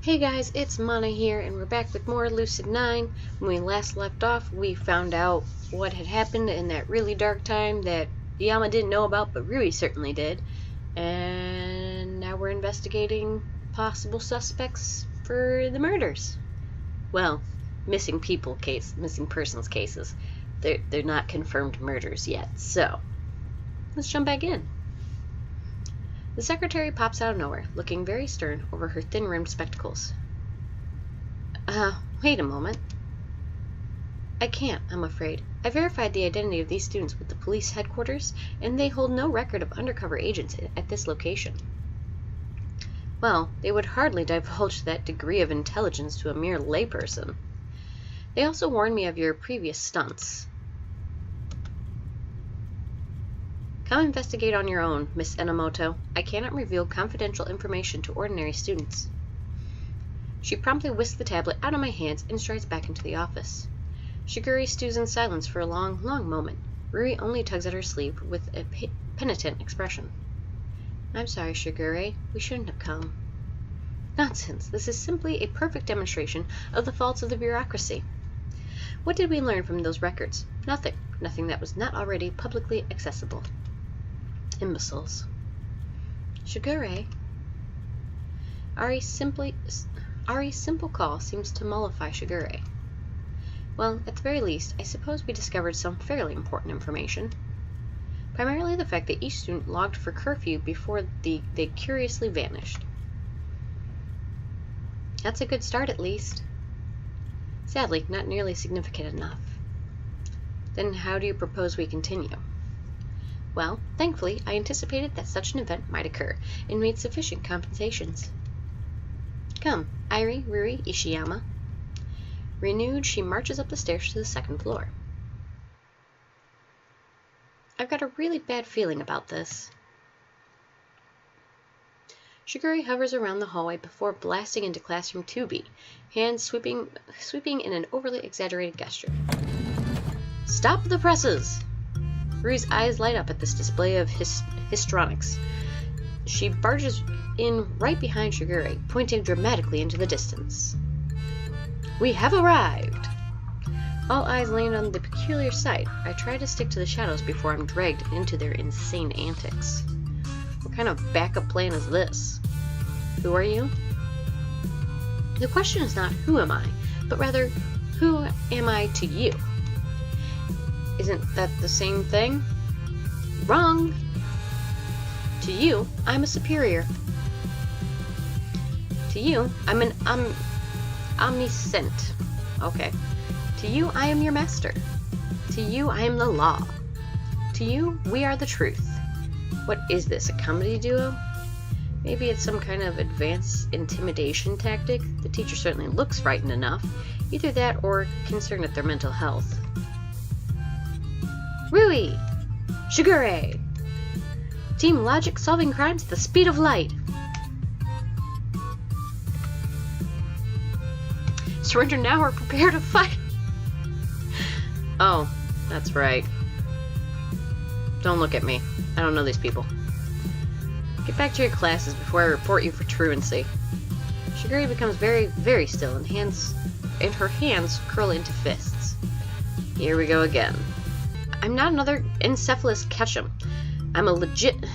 Hey guys, it's Mana here, and we're back with more Lucid9. When we last left off, we found out what had happened in that really dark time that Yama didn't know about, but Rui certainly did. And now we're investigating possible suspects for the murders. Well, missing persons cases. They're not confirmed murders yet, so let's jump back in. The secretary pops out of nowhere, looking very stern over her thin-rimmed spectacles. Wait a moment. I can't, I'm afraid. I verified the identity of these students with the police headquarters, and they hold no record of undercover agents at this location. Well, they would hardly divulge that degree of intelligence to a mere layperson. They also warned me of your previous stunts. Come investigate on your own, Miss Enomoto. I cannot reveal confidential information to ordinary students. She promptly whisks the tablet out of my hands and strides back into the office. Shigure stews in silence for a long, long moment. Rui only tugs at her sleeve with a penitent expression. I'm sorry, Shigure. We shouldn't have come. Nonsense. This is simply a perfect demonstration of the faults of the bureaucracy. What did we learn from those records? Nothing. Nothing that was not already publicly accessible. Imbeciles. Shigure. Ari's simple call seems to mollify Shigure. Well, at the very least, I suppose we discovered some fairly important information. Primarily the fact that each student logged for curfew before they curiously vanished. That's a good start, at least. Sadly, not nearly significant enough. Then how do you propose we continue? Well, thankfully, I anticipated that such an event might occur, and made sufficient compensations. Come, Airi, Rui, Ishiyama. Renewed, she marches up the stairs to the second floor. I've got a really bad feeling about this. Shigure hovers around the hallway before blasting into classroom 2B, hands sweeping in an overly exaggerated gesture. Stop the presses! Rui's eyes light up at this display of histrionics. She barges in right behind Shigure, pointing dramatically into the distance. We have arrived! All eyes land on the peculiar sight. I try to stick to the shadows before I'm dragged into their insane antics. What kind of backup plan is this? Who are you? The question is not who am I, but rather who am I to you? Isn't that the same thing? Wrong! To you, I'm a superior. To you, I'm an omniscient. Okay. To you, I am your master. To you, I am the law. To you, we are the truth. What is this, a comedy duo? Maybe it's some kind of advanced intimidation tactic. The teacher certainly looks frightened enough. Either that or concerned at their mental health. Rui! Shigure! Team Logic solving crimes at the speed of light. Surrender now or prepare to fight. Oh, that's right. Don't look at me. I don't know these people. Get back to your classes before I report you for truancy. Shigure becomes very, very still and her hands curl into fists. Here we go again. I'm not another encephalous Ketchum. I'm a legitimate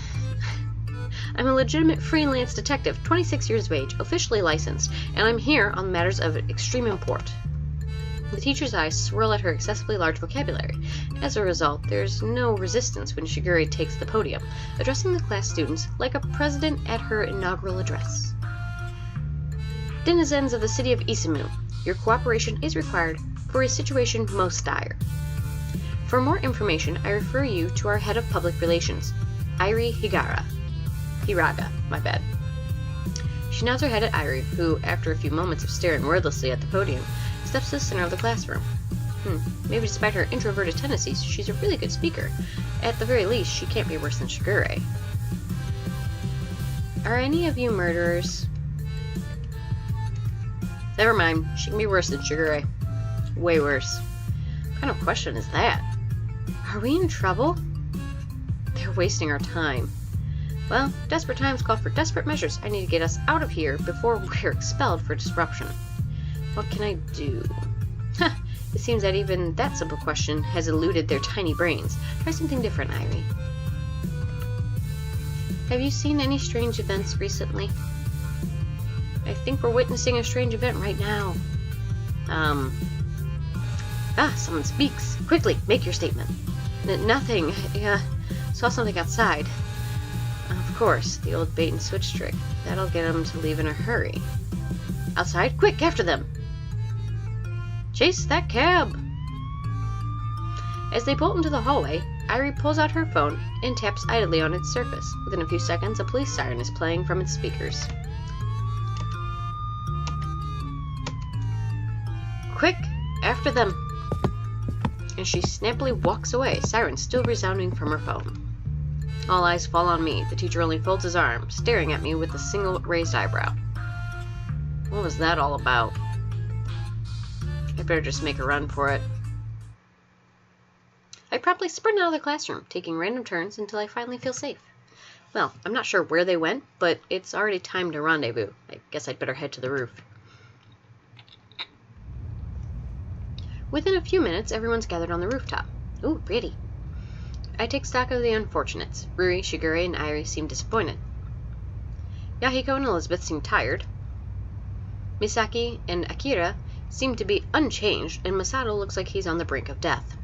freelance detective, 26 years of age, officially licensed, and I'm here on matters of extreme import. The teacher's eyes swirl at her excessively large vocabulary. As a result, there's no resistance when Shigure takes the podium, addressing the class students like a president at her inaugural address. Denizens of the city of Isamu, your cooperation is required for a situation most dire. For more information, I refer you to our head of public relations, Airi Hiraga, my bad. She nods her head at Airi, who, after a few moments of staring wordlessly at the podium, steps to the center of the classroom. Maybe despite her introverted tendencies, she's a really good speaker. At the very least, she can't be worse than Shigure. Are any of you murderers? Never mind, she can be worse than Shigure. Way worse. What kind of question is that? Are we in trouble? They're wasting our time. Well, desperate times call for desperate measures. I need to get us out of here before we're expelled for disruption. What can I do? It seems that even that simple question has eluded their tiny brains. Try something different, Irie. Have you seen any strange events recently? I think we're witnessing a strange event right now. Someone speaks. Quickly, make your statement. Nothing. I saw something outside. Of course, the old bait and switch trick. That'll get them to leave in a hurry. Outside? Quick, after them! Chase that cab! As they bolt into the hallway, Irie pulls out her phone and taps idly on its surface. Within a few seconds, a police siren is playing from its speakers. Quick! After them! And she snappily walks away, siren still resounding from her phone. All eyes fall on me. The teacher only folds his arm, staring at me with a single raised eyebrow. What was that all about? I better just make a run for it. I promptly sprint out of the classroom, taking random turns until I finally feel safe. Well, I'm not sure where they went, but it's already time to rendezvous. I guess I'd better head to the roof. Within a few minutes, everyone's gathered on the rooftop. Ooh, pretty. I take stock of the unfortunates. Ruri, Shigure, and Irie seem disappointed. Yahiko and Elizabeth seem tired. Misaki and Akira seem to be unchanged, and Masato looks like he's on the brink of death.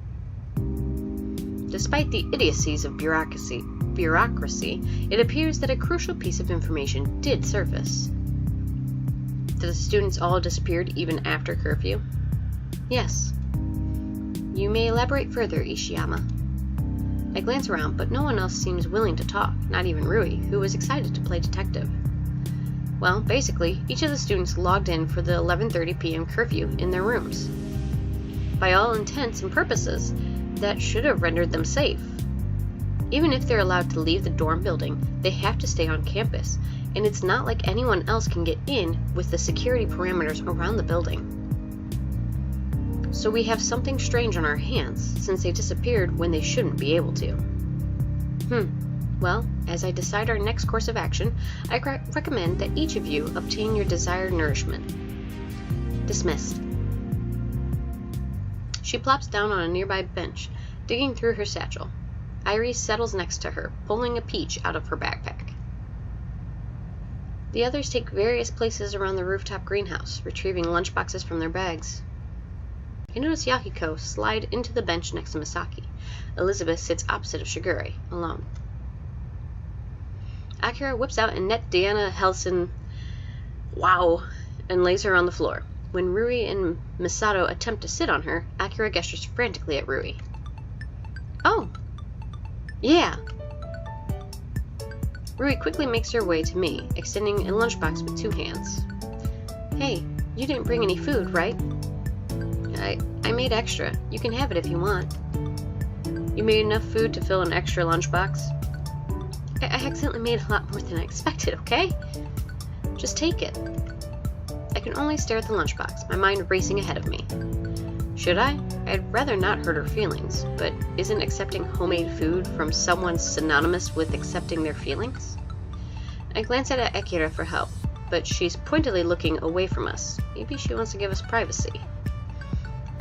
Despite the idiocies of bureaucracy, it appears that a crucial piece of information did surface. That the students all disappeared even after curfew? Yes. You may elaborate further, Ishiyama. I glance around, but no one else seems willing to talk, not even Rui, who was excited to play detective. Well, basically, each of the students logged in for the 11:30 p.m. curfew in their rooms. By all intents and purposes, that should have rendered them safe. Even if they're allowed to leave the dorm building, they have to stay on campus, and it's not like anyone else can get in with the security parameters around the building. So we have something strange on our hands, since they disappeared when they shouldn't be able to. Well, as I decide our next course of action, I recommend that each of you obtain your desired nourishment. Dismissed. She plops down on a nearby bench, digging through her satchel. Irie settles next to her, pulling a peach out of her backpack. The others take various places around the rooftop greenhouse, retrieving lunchboxes from their bags. I notice Yahiko slide into the bench next to Misaki. Elizabeth sits opposite of Shigure, alone. Akira whips out a net Diana Helson, wow, and lays her on the floor. When Rui and Misato attempt to sit on her, Akira gestures frantically at Rui. Oh! Yeah! Rui quickly makes her way to me, extending a lunchbox with two hands. Hey, you didn't bring any food, right? I made extra. You can have it if you want. You made enough food to fill an extra lunchbox? I accidentally made a lot more than I expected, okay? Just take it. I can only stare at the lunchbox, my mind racing ahead of me. Should I? I'd rather not hurt her feelings, but isn't accepting homemade food from someone synonymous with accepting their feelings? I glance at Akira for help, but she's pointedly looking away from us. Maybe she wants to give us privacy.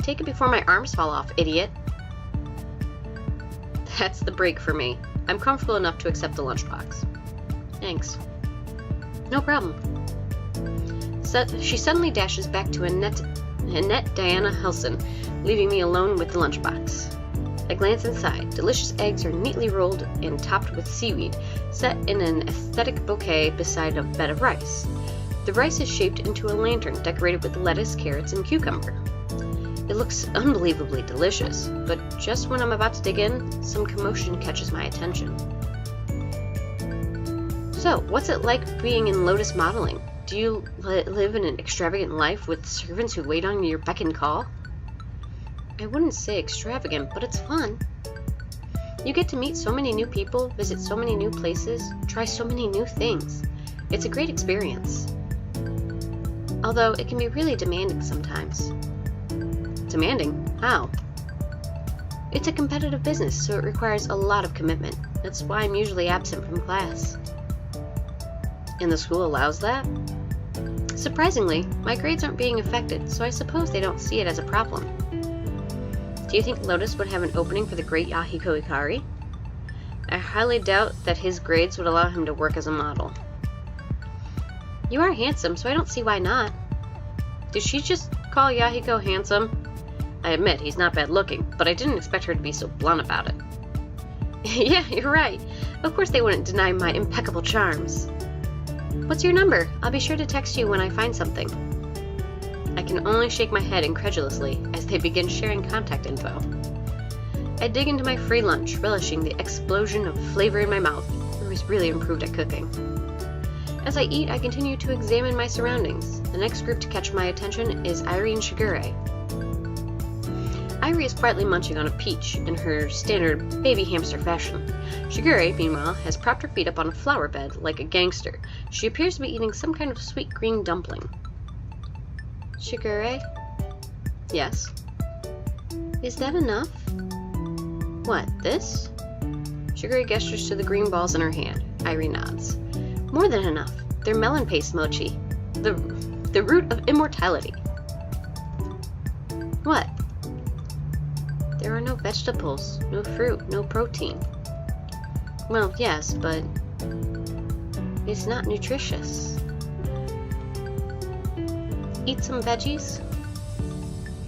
Take it before my arms fall off, idiot. That's the break for me. I'm comfortable enough to accept the lunchbox. Thanks. No problem. She suddenly dashes back to Annette Diana Helson, leaving me alone with the lunchbox. I glance inside. Delicious eggs are neatly rolled and topped with seaweed, set in an aesthetic bouquet beside a bed of rice. The rice is shaped into a lantern decorated with lettuce, carrots, and cucumber. It looks unbelievably delicious, but just when I'm about to dig in, some commotion catches my attention. So, what's it like being in Lotus Modeling? Do you live in an extravagant life with servants who wait on your beck and call? I wouldn't say extravagant, but it's fun. You get to meet so many new people, visit so many new places, try so many new things. It's a great experience. Although it can be really demanding sometimes. Demanding? How? It's a competitive business, so it requires a lot of commitment. That's why I'm usually absent from class. And the school allows that? Surprisingly, my grades aren't being affected, so I suppose they don't see it as a problem. Do you think Lotus would have an opening for the great Yahiko Ikari? I highly doubt that his grades would allow him to work as a model. You are handsome, so I don't see why not. Did she just call Yahiko handsome? I admit he's not bad looking, but I didn't expect her to be so blunt about it. Yeah, you're right. Of course they wouldn't deny my impeccable charms. What's your number? I'll be sure to text you when I find something. I can only shake my head incredulously as they begin sharing contact info. I dig into my free lunch, relishing the explosion of flavor in my mouth. I was really improved at cooking. As I eat, I continue to examine my surroundings. The next group to catch my attention is Irie and Shigure. Irie is quietly munching on a peach in her standard baby hamster fashion. Shigure, meanwhile, has propped her feet up on a flower bed like a gangster. She appears to be eating some kind of sweet green dumpling. Shigure? Yes? Is that enough? What, this? Shigure gestures to the green balls in her hand. Irie nods. More than enough. They're melon paste mochi. The root of immortality. What? There are no vegetables, no fruit, no protein. Well, yes, but it's not nutritious. Eat some veggies?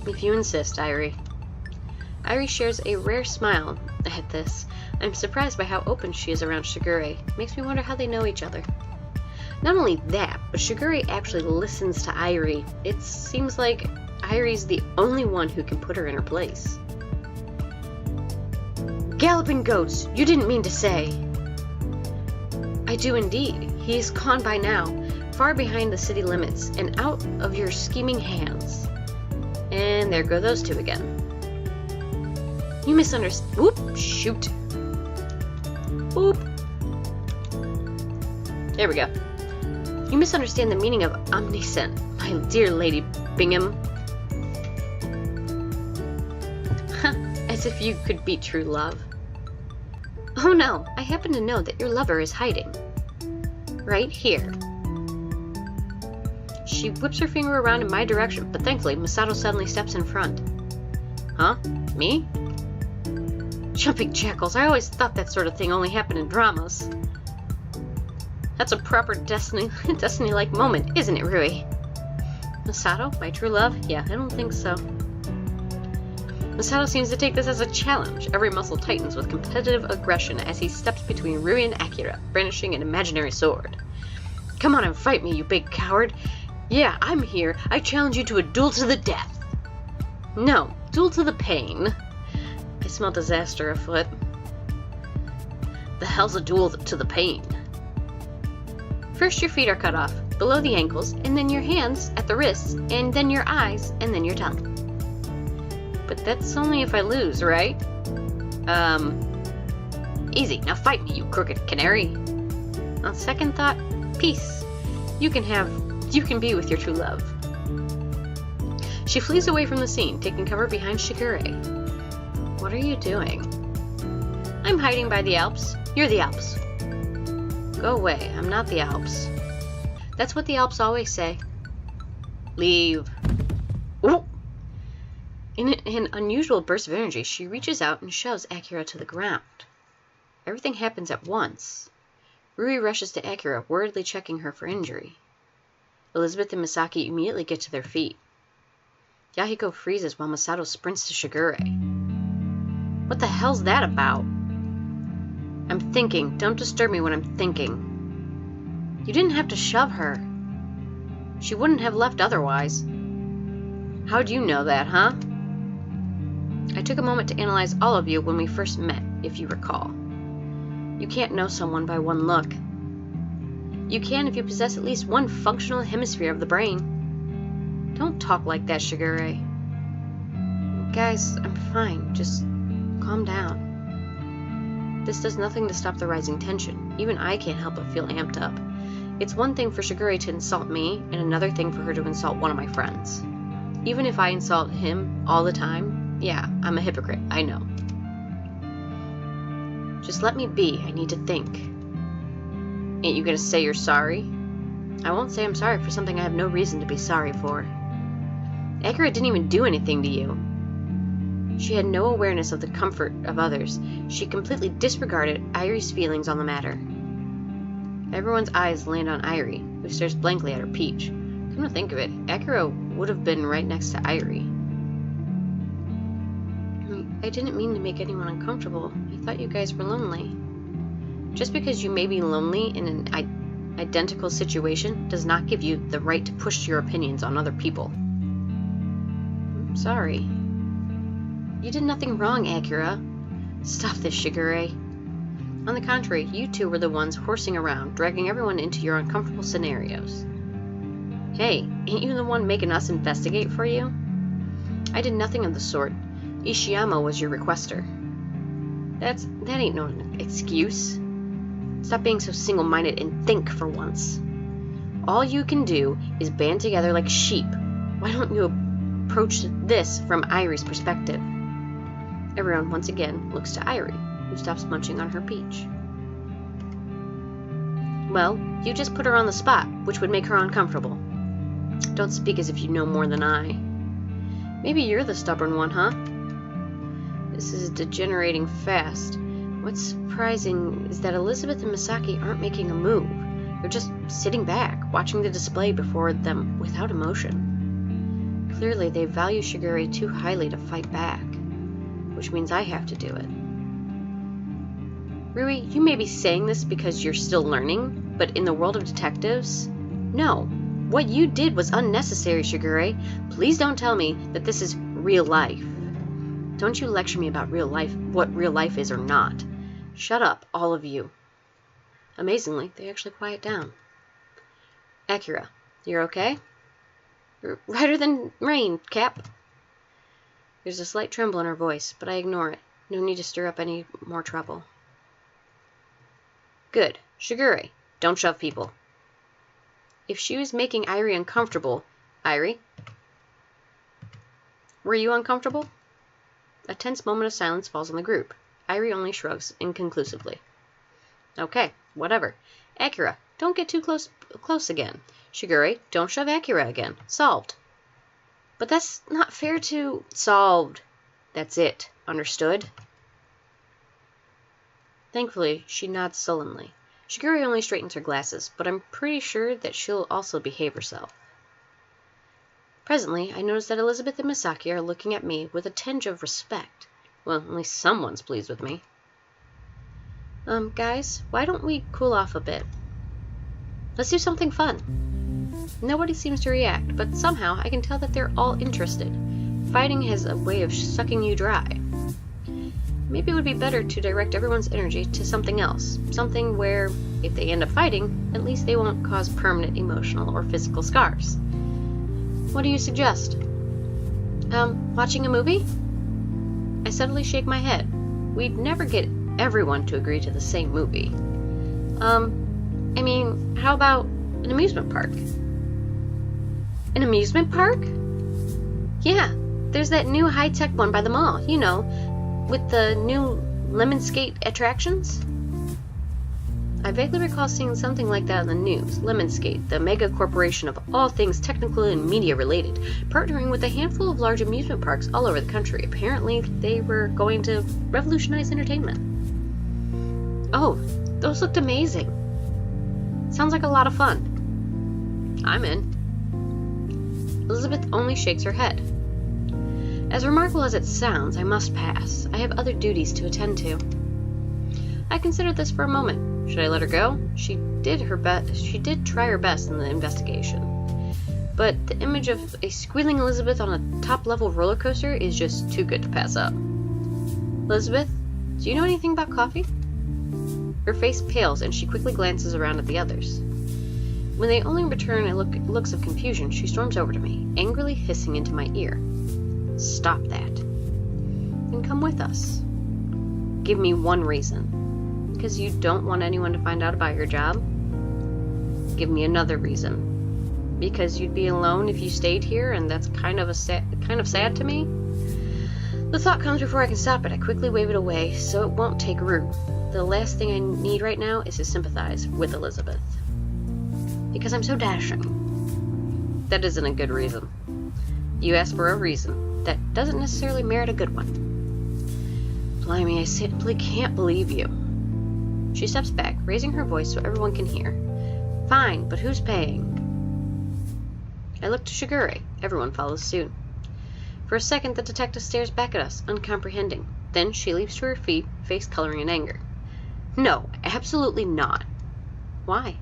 If you insist, Irie. Irie shares a rare smile at this. I'm surprised by how open she is around Shigure. Makes me wonder how they know each other. Not only that, but Shigure actually listens to Irie. It seems like Irie's the only one who can put her in her place. Galloping goats, you didn't mean to say. I do indeed. He is gone by now, far behind the city limits, and out of your scheming hands. And there go those two again. You misunderstand. Whoop, shoot. Whoop. There we go. You misunderstand the meaning of omniscient, my dear Lady Bingham. As if you could beat true love. Oh no, I happen to know that your lover is hiding. Right here. She whips her finger around in my direction, but thankfully Masato suddenly steps in front. Huh? Me? Jumping jackals, I always thought that sort of thing only happened in dramas. That's a proper Destiny-like moment, isn't it, Rui? Masato, my true love? Yeah, I don't think so. Masato seems to take this as a challenge. Every muscle tightens with competitive aggression as he steps between Rui and Akira, brandishing an imaginary sword. Come on and fight me, you big coward. Yeah, I'm here. I challenge you to a duel to the death. No, duel to the pain. I smell disaster afoot. The hell's a duel to the pain? First your feet are cut off, below the ankles, and then your hands at the wrists, and then your eyes, and then your tongue. But that's only if I lose, right? Easy. Now fight me, you crooked canary. On second thought, peace. You can be with your true love. She flees away from the scene, taking cover behind Shigure. What are you doing? I'm hiding by the Alps. You're the Alps. Go away. I'm not the Alps. That's what the Alps always say. Leave. Ooh. In an unusual burst of energy, she reaches out and shoves Akira to the ground. Everything happens at once. Rui rushes to Akira, worriedly checking her for injury. Elizabeth and Misaki immediately get to their feet. Yahiko freezes while Masato sprints to Shigure. What the hell's that about? I'm thinking. Don't disturb me when I'm thinking. You didn't have to shove her. She wouldn't have left otherwise. How'd you know that, huh? I took a moment to analyze all of you when we first met, if you recall. You can't know someone by one look. You can if you possess at least one functional hemisphere of the brain. Don't talk like that, Shigure. Guys, I'm fine. Just calm down. This does nothing to stop the rising tension. Even I can't help but feel amped up. It's one thing for Shigure to insult me, and another thing for her to insult one of my friends. Even if I insult him all the time, yeah, I'm a hypocrite, I know. Just let me be. I need to think. Ain't you gonna say you're sorry? I won't say I'm sorry for something I have no reason to be sorry for. Akira didn't even do anything to you. She had no awareness of the comfort of others. She completely disregarded Airi's feelings on the matter. Everyone's eyes land on Airi, who stares blankly at her peach. Come to think of it, Akira would have been right next to Airi. I didn't mean to make anyone uncomfortable. I thought you guys were lonely. Just because you may be lonely in an identical situation does not give you the right to push your opinions on other people. I'm sorry. You did nothing wrong, Akira. Stop this, Shigure. On the contrary, you two were the ones horsing around, dragging everyone into your uncomfortable scenarios. Hey, ain't you the one making us investigate for you? I did nothing of the sort. Ishiyama was your requester. That ain't no excuse. Stop being so single-minded and think for once. All you can do is band together like sheep. Why don't you approach this from Airi's perspective? Everyone once again looks to Airi, who stops munching on her peach. Well, you just put her on the spot, which would make her uncomfortable. Don't speak as if you know more than I. Maybe you're the stubborn one, huh? This is degenerating fast. What's surprising is that Elizabeth and Misaki aren't making a move. They're just sitting back, watching the display before them without emotion. Clearly, they value Shigure too highly to fight back, which means I have to do it. Rui, you may be saying this because you're still learning, but in the world of detectives, no. What you did was unnecessary, Shigure. Please don't tell me that this is real life. Don't you lecture me about real life, what real life is or not. Shut up, all of you. Amazingly, they actually quiet down. Akira, you're okay? You're redder than rain, Cap. There's a slight tremble in her voice, but I ignore it. No need to stir up any more trouble. Good. Shigure, don't shove people. If she was making Airi uncomfortable... Airi? Were you uncomfortable? A tense moment of silence falls on the group. Airi only shrugs inconclusively. Okay, whatever. Akira, don't get too close again. Shigure, don't shove Akira again. Solved. But that's not fair to... Solved. That's it. Understood? Thankfully, she nods sullenly. Shigure only straightens her glasses, but I'm pretty sure that she'll also behave herself. Presently, I notice that Elizabeth and Misaki are looking at me with a tinge of respect. Well, at least someone's pleased with me. Guys, why don't we cool off a bit? Let's do something fun. Nobody seems to react, but somehow I can tell that they're all interested. Fighting has a way of sucking you dry. Maybe it would be better to direct everyone's energy to something else. Something where, if they end up fighting, at least they won't cause permanent emotional or physical scars. What do you suggest? Watching a movie? I suddenly shake my head. We'd never get everyone to agree to the same movie. I mean, how about an amusement park? An amusement park? Yeah, there's that new high-tech one by the mall, you know, with the new lemon skate attractions. I vaguely recall seeing something like that on the news. Lemon Skate, the mega corporation of all things technical and media related, partnering with a handful of large amusement parks all over the country. Apparently, they were going to revolutionize entertainment. Oh, those looked amazing. Sounds like a lot of fun. I'm in. Elizabeth only shakes her head. As remarkable as it sounds, I must pass. I have other duties to attend to. I considered this for a moment. Should I let her go? She did her best. She did try her best in the investigation. But the image of a squealing Elizabeth on a top-level roller coaster is just too good to pass up. Elizabeth, do you know anything about coffee? Her face pales and she quickly glances around at the others. When they only return looks of confusion, she storms over to me, angrily hissing into my ear. Stop that. And come with us. Give me one reason. Because you don't want anyone to find out about your job? Give me another reason. Because you'd be alone if you stayed here, and that's kind of sad to me? The thought comes before I can stop it. I quickly wave it away, so it won't take root. the last thing I need right now is to sympathize with Elizabeth. Because I'm so dashing. That isn't a good reason. You asked for a reason that doesn't necessarily merit a good one. Blimey, I simply can't believe you. She steps back, raising her voice so everyone can hear. Fine, but who's paying? I look to Shigure. Everyone follows suit. For a second, the detective stares back at us, uncomprehending. Then she leaps to her feet, face coloring in anger. No, absolutely not. Why?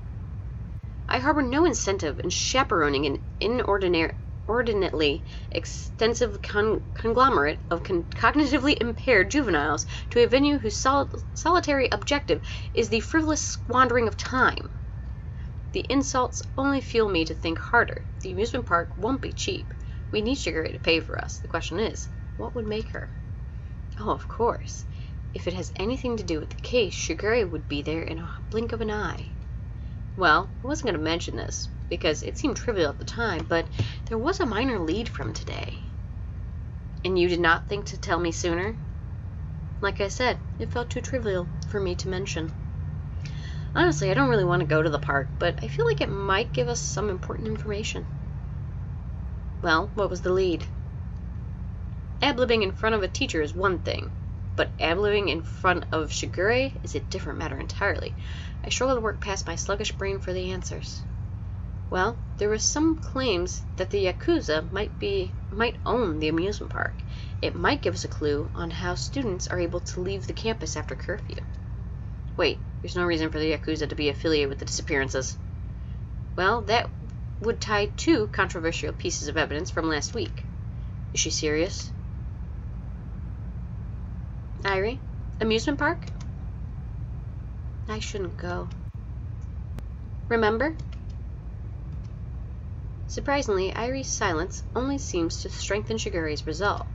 I harbor no incentive in chaperoning an inordinately extensive conglomerate of cognitively impaired juveniles to a venue whose solitary objective is the frivolous squandering of time. The insults only fuel me to think harder. The amusement park won't be cheap. We need Shigure to pay for us. The question is, what would make her? Oh, of course. If it has anything to do with the case, Shigure would be there in a blink of an eye. Well, I wasn't going to mention this, because it seemed trivial at the time, but there was a minor lead from today. And you did not think to tell me sooner? Like I said, it felt too trivial for me to mention. Honestly, I don't really want to go to the park, but I feel like it might give us some important information. Well, what was the lead? Ad-libbing in front of a teacher is one thing, but ad-libbing in front of Shigure is a different matter entirely. I struggle to work past my sluggish brain for the answers. Well, there were some claims that the Yakuza might own the amusement park. It might give us a clue on how students are able to leave the campus after curfew. Wait, there's no reason for the Yakuza to be affiliated with the disappearances. Well, that would tie two controversial pieces of evidence from last week. Is she serious? Irie, amusement park? I shouldn't go. Remember? Surprisingly, Irie's silence only seems to strengthen Shigure's resolve.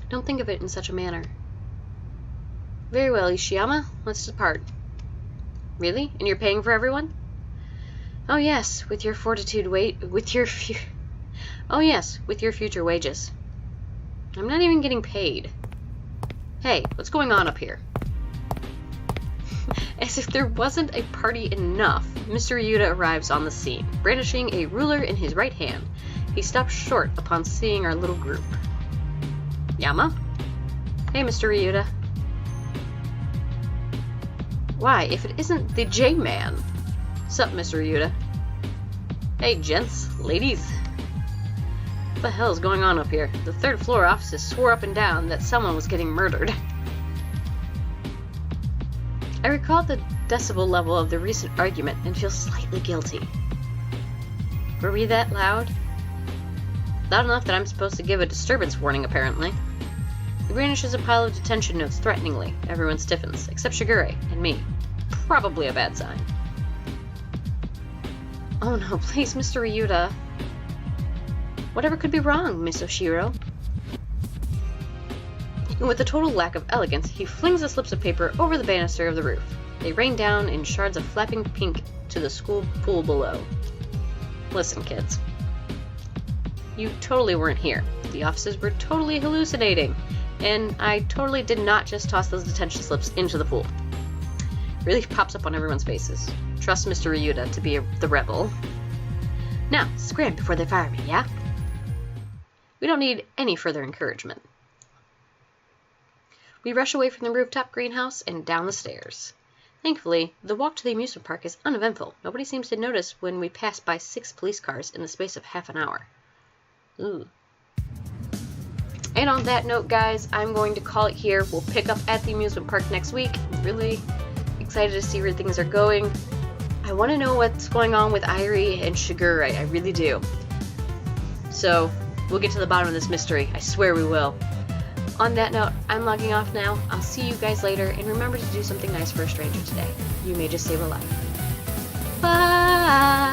Don't think of it in such a manner. Very well, Ishiyama, let's depart. Really? And you're paying for everyone? Oh yes, with your future wages. I'm not even getting paid. Hey, what's going on up here? As if there wasn't a party enough, Mr. Ryuta arrives on the scene, brandishing a ruler in his right hand. He stops short upon seeing our little group. Yama? Hey, Mr. Ryuta. Why, if it isn't the J-Man? Sup, Mr. Ryuta? Hey, gents, ladies. What the hell is going on up here? The third floor offices swore up and down that someone was getting murdered. I recall the decibel level of the recent argument and feel slightly guilty. Were we that loud? Loud enough that I'm supposed to give a disturbance warning, apparently. He brandishes a pile of detention notes threateningly. Everyone stiffens, except Shigure and me. Probably a bad sign. Oh no, please, Mr. Ryuta. Whatever could be wrong, Miss Oshiro? And with a total lack of elegance, he flings the slips of paper over the banister of the roof. They rain down in shards of flapping pink to the school pool below. Listen, kids. You totally weren't here. The officers were totally hallucinating. And I totally did not just toss those detention slips into the pool. Relief pops up on everyone's faces. Trust Mr. Ryuta to be the rebel. Now, scram before they fire me, yeah? We don't need any further encouragement. We rush away from the rooftop greenhouse and down the stairs. Thankfully, the walk to the amusement park is uneventful. Nobody seems to notice when we pass by 6 police cars in the space of half an hour. Ooh. And on that note, guys, I'm going to call it here. We'll pick up at the amusement park next week. I'm really excited to see where things are going. I want to know what's going on with Irie and Shigure. I really do. So, we'll get to the bottom of this mystery. I swear we will. On that note, I'm logging off now. I'll see you guys later, and remember to do something nice for a stranger today. You may just save a life. Bye!